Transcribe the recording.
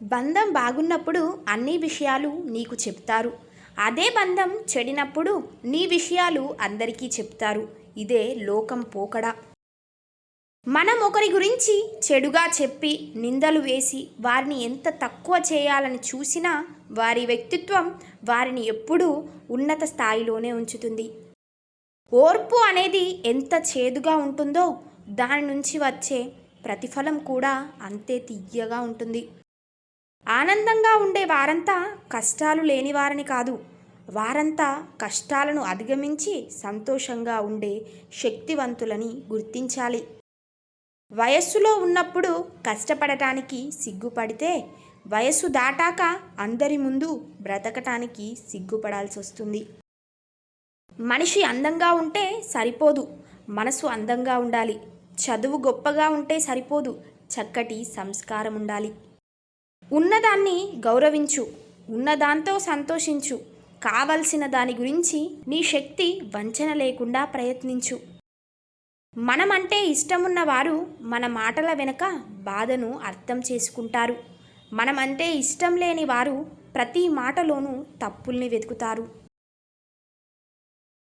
బంధం బాగున్నప్పుడు అన్ని విషయాలు నీకు చెప్తారు. అదే బంధం చెడినప్పుడు నీ విషయాలు అందరికీ చెప్తారు. ఇదే లోకం పోకడ. మనం ఒకరి గురించి చెడుగా చెప్పి నిందలు వేసి వారిని ఎంత తక్కువ చేయాలని చూసినా వారి వ్యక్తిత్వం వారిని ఎప్పుడూ ఉన్నత స్థాయిలోనే ఉంచుతుంది. ఓర్పు అనేది ఎంత చేదుగా ఉంటుందో దాని నుంచి వచ్చే ప్రతిఫలం కూడా అంతే తియ్యగా ఉంటుంది. ఆనందంగా ఉండే వారంతా కష్టాలు లేని వారని కాదు, వారంతా కష్టాలను అధిగమించి సంతోషంగా ఉండే శక్తివంతులని గుర్తించాలి. వయస్సులో ఉన్నప్పుడు కష్టపడటానికి సిగ్గుపడితే వయస్సు దాటాక అందరి ముందు బ్రతకటానికి సిగ్గుపడాల్సి వస్తుంది. మనిషి అందంగా ఉంటే సరిపోదు, మనసు అందంగా ఉండాలి. చదువు గొప్పగా ఉంటే సరిపోదు, చక్కటి సంస్కారం ఉండాలి. ఉన్నదాన్ని గౌరవించు, ఉన్నదాంతో సంతోషించు. కావలసిన దాని గురించి నీ శక్తి వంచన లేకుండా ప్రయత్నించు. మనమంటే ఇష్టమున్న వారు మన మాటల వెనుక బాధను అర్థం చేసుకుంటారు. మనమంటే ఇష్టం లేని వారు ప్రతి మాటలోనూ తప్పుల్ని వెతుకుతారు.